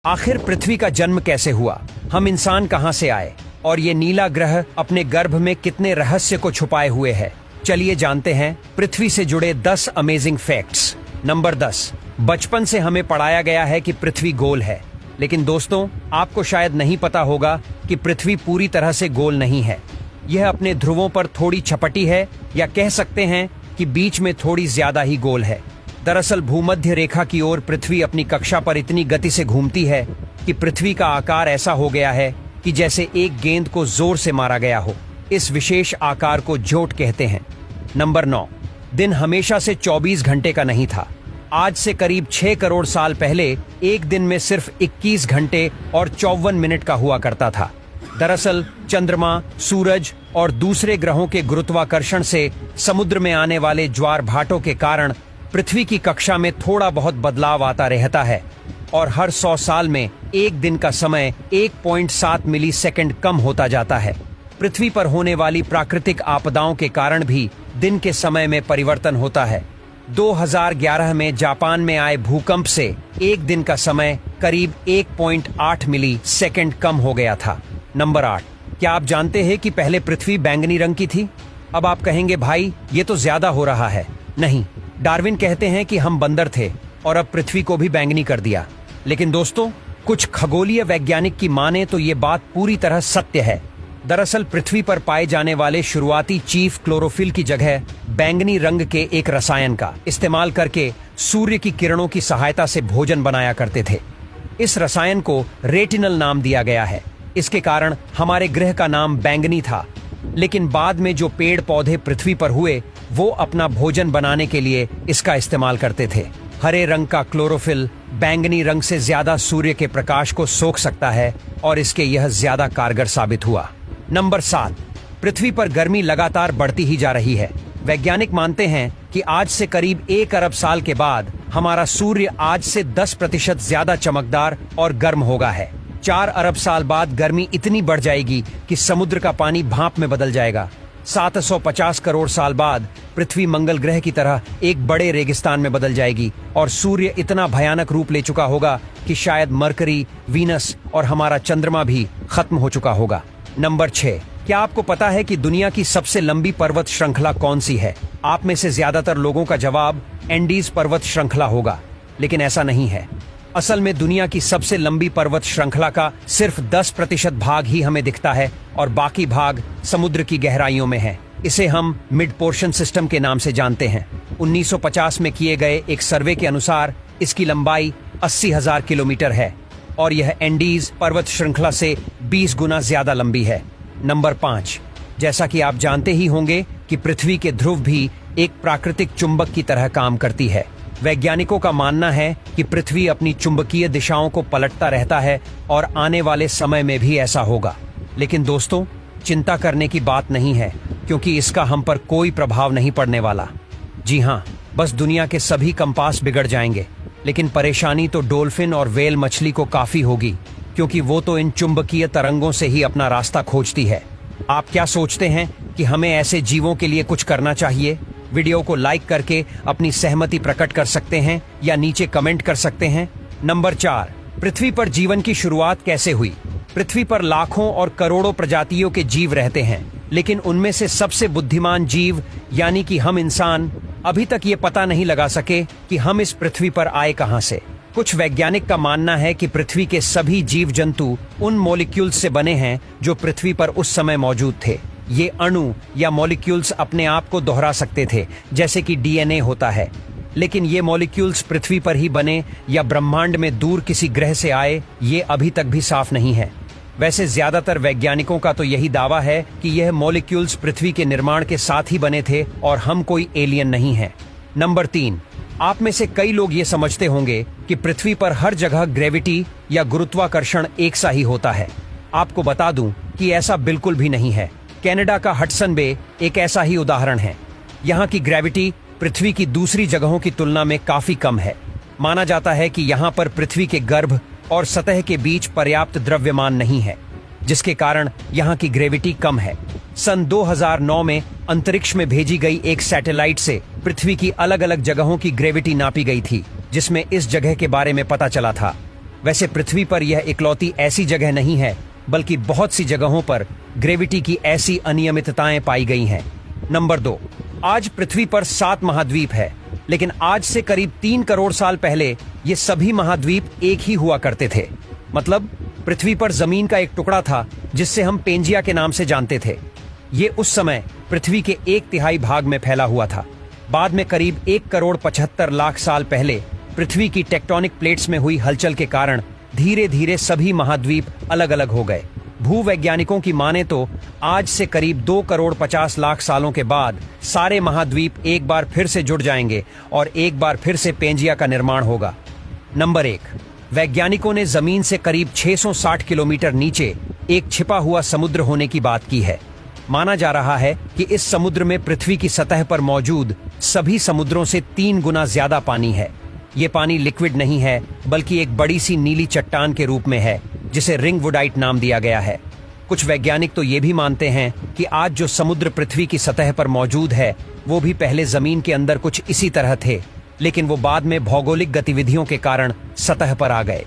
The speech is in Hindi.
आखिर पृथ्वी का जन्म कैसे हुआ, हम इंसान कहां से आए और ये नीला ग्रह अपने गर्भ में कितने रहस्य को छुपाए हुए है। चलिए जानते हैं पृथ्वी से जुड़े 10 अमेजिंग फैक्ट्स। नंबर 10, बचपन से हमें पढ़ाया गया है कि पृथ्वी गोल है, लेकिन दोस्तों आपको शायद नहीं पता होगा कि पृथ्वी पूरी तरह से गोल नहीं है। यह अपने ध्रुवों पर थोड़ी छपटी है, या कह सकते हैं कि बीच में थोड़ी ज्यादा ही गोल है। दरअसल भूमध्य रेखा की ओर पृथ्वी अपनी कक्षा पर इतनी गति से घूमती है कि पृथ्वी का आकार ऐसा हो गया है कि जैसे एक गेंद को जोर से मारा गया हो। इस विशेष आकार को जोट कहते हैं। नंबर 9, दिन हमेशा से 24 घंटे का नहीं था। आज से करीब 6 करोड़ साल पहले एक दिन में सिर्फ 21 घंटे और 54 मिनट का हुआ करता था। दरअसल चंद्रमा, सूरज और दूसरे ग्रहों के गुरुत्वाकर्षण से समुद्र में आने वाले ज्वार भाटों के कारण पृथ्वी की कक्षा में थोड़ा बहुत बदलाव आता रहता है और हर 100 साल में एक दिन का समय 1.7 मिलीसेकंड कम होता जाता है। पृथ्वी पर होने वाली प्राकृतिक आपदाओं के कारण भी दिन के समय में परिवर्तन होता है। 2011 में जापान में आए भूकंप से एक दिन का समय करीब 1.8 मिलीसेकंड कम हो गया था। नंबर 8, क्या आप जानते हैं कि पहले पृथ्वी बैंगनी रंग की थी? अब आप कहेंगे भाई ये तो ज्यादा हो रहा है। नहीं, डार्विन कहते हैं कि हम बंदर थे और अब पृथ्वी को भी बैंगनी कर दिया। लेकिन दोस्तों कुछ खगोलीय वैज्ञानिक की माने तो ये बात पूरी तरह सत्य है। दरअसल पृथ्वी पर पाए जाने वाले शुरुआती चीफ क्लोरोफिल की जगह बैंगनी रंग के एक रसायन का इस्तेमाल करके सूर्य की किरणों की सहायता से भोजन बनाया करते थे। इस रसायन को रेटिनल नाम दिया गया है। इसके कारण हमारे ग्रह का नाम बैंगनी था। लेकिन बाद में जो पेड़ पौधे पृथ्वी पर हुए वो अपना भोजन बनाने के लिए इसका इस्तेमाल करते थे। हरे रंग का क्लोरोफिल बैंगनी रंग से ज्यादा सूर्य के प्रकाश को सोख सकता है और इसके यह ज्यादा कारगर साबित हुआ। नंबर 7, पृथ्वी पर गर्मी लगातार बढ़ती ही जा रही है। वैज्ञानिक मानते हैं कि आज से करीब 1 अरब साल के बाद हमारा सूर्य आज से 10% ज्यादा चमकदार और गर्म होगा है। 4 अरब साल बाद गर्मी इतनी बढ़ जाएगी कि समुद्र का पानी भाप में बदल जाएगा। 750 करोड़ साल बाद पृथ्वी मंगल ग्रह की तरह एक बड़े रेगिस्तान में बदल जाएगी और सूर्य इतना भयानक रूप ले चुका होगा कि शायद मरकरी, वीनस और हमारा चंद्रमा भी खत्म हो चुका होगा। नंबर 6, क्या आपको पता है कि दुनिया की सबसे लंबी पर्वत श्रृंखला कौन सी है? आप में से ज्यादातर लोगों का जवाब एंडीज पर्वत श्रृंखला होगा, लेकिन ऐसा नहीं है। असल में दुनिया की सबसे लंबी पर्वत श्रृंखला का सिर्फ 10% भाग ही हमें दिखता है और बाकी भाग समुद्र की गहराइयों में है। इसे हम मिड पोर्शन सिस्टम के नाम से जानते हैं। 1950 में किए गए एक सर्वे के अनुसार इसकी लंबाई 80,000 किलोमीटर है और यह एंडीज पर्वत श्रृंखला से 20 गुना ज्यादा लंबी है। नंबर 5, जैसा कि आप जानते ही होंगे कि पृथ्वी के ध्रुव भी एक प्राकृतिक चुंबक की तरह काम करती है। वैज्ञानिकों का मानना है कि पृथ्वी अपनी चुंबकीय दिशाओं को पलटता रहता है और आने वाले समय में भी ऐसा होगा। लेकिन दोस्तों चिंता करने की बात नहीं है, क्योंकि इसका हम पर कोई प्रभाव नहीं पड़ने वाला। जी हाँ, बस दुनिया के सभी कंपास बिगड़ जाएंगे, लेकिन परेशानी तो डॉल्फिन और व्हेल मछली को काफी होगी, क्योंकि वो तो इन चुंबकीय तरंगों से ही अपना रास्ता खोजती है। आप क्या सोचते हैं कि हमें ऐसे जीवों के लिए कुछ करना चाहिए? वीडियो को लाइक करके अपनी सहमति प्रकट कर सकते हैं या नीचे कमेंट कर सकते हैं। नंबर 4, पृथ्वी पर जीवन की शुरुआत कैसे हुई? पृथ्वी पर लाखों और करोड़ों प्रजातियों के जीव रहते हैं, लेकिन उनमें से सबसे बुद्धिमान जीव यानी कि हम इंसान अभी तक ये पता नहीं लगा सके कि हम इस पृथ्वी पर आए कहां से। कुछ वैज्ञानिक का मानना है कि पृथ्वी के सभी जीव जंतु उन मॉलिक्यूल्स से बने हैं जो पृथ्वी पर उस समय मौजूद थे। ये अणु या मॉलिक्यूल्स अपने आप को दोहरा सकते थे, जैसे कि डीएनए होता है। लेकिन ये मॉलिक्यूल्स पृथ्वी पर ही बने या ब्रह्मांड में दूर किसी ग्रह से आए, ये अभी तक भी साफ नहीं है। वैसे ज्यादातर वैज्ञानिकों का तो यही दावा है कि यह मॉलिक्यूल्स पृथ्वी के निर्माण के साथ ही बने थे और हम कोई एलियन नहीं है। नंबर 3, आप में से कई लोग ये समझते होंगे कि पृथ्वी पर हर जगह ग्रेविटी या गुरुत्वाकर्षण एक सा ही होता है। आपको बता दूं कि ऐसा बिल्कुल भी नहीं है। कनाडा का हडसन बे एक ऐसा ही उदाहरण है। यहाँ की ग्रेविटी पृथ्वी की दूसरी जगहों की तुलना में काफी कम है। माना जाता है कि यहाँ पर पृथ्वी के गर्भ और सतह के बीच पर्याप्त द्रव्यमान नहीं है, जिसके कारण यहाँ की ग्रेविटी कम है। सन 2009 में अंतरिक्ष में भेजी गई एक सैटेलाइट से पृथ्वी की अलग अलग जगहों की ग्रेविटी नापी गई थी, जिसमें इस जगह के बारे में पता चला था। वैसे पृथ्वी पर यह इकलौती ऐसी जगह नहीं है, बल्कि बहुत सी जगहों पर ग्रेविटी की ऐसी अनियमितताएं पाई गई हैं। नंबर 2, आज पृथ्वी पर 7 महाद्वीप है, लेकिन आज से करीब 3 करोड़ साल पहले ये सभी महाद्वीप एक ही हुआ करते थे। मतलब पृथ्वी पर जमीन का एक टुकड़ा था जिससे हम पेंजिया के नाम से जानते थे। ये उस समय पृथ्वी के 1/3 भाग में फैला हुआ था। बाद में करीब 1 करोड़ 75 लाख साल पहले पृथ्वी की टेक्टोनिक प्लेट्स में हुई हलचल के कारण धीरे धीरे सभी महाद्वीप अलग अलग हो गए। भूवैज्ञानिकों की माने तो आज से करीब 2 करोड़ 50 लाख सालों के बाद सारे महाद्वीप एक बार फिर से जुड़ जाएंगे और एक बार फिर से पेंजिया का निर्माण होगा। नंबर 1, वैज्ञानिकों ने जमीन से करीब 660 किलोमीटर नीचे एक छिपा हुआ समुद्र होने की बात की है। माना जा रहा है कि इस समुद्र में पृथ्वी की सतह पर मौजूद सभी समुद्रों से 3 गुना ज्यादा पानी है। ये पानी लिक्विड नहीं है, बल्कि एक बड़ी सी नीली चट्टान के रूप में है, जिसे रिंगवुडाइट नाम दिया गया है। कुछ वैज्ञानिक तो ये भी मानते हैं कि आज जो समुद्र पृथ्वी की सतह पर मौजूद है, वो भी पहले जमीन के अंदर कुछ इसी तरह थे, लेकिन वो बाद में भौगोलिक गतिविधियों के कारण सतह पर आ गए।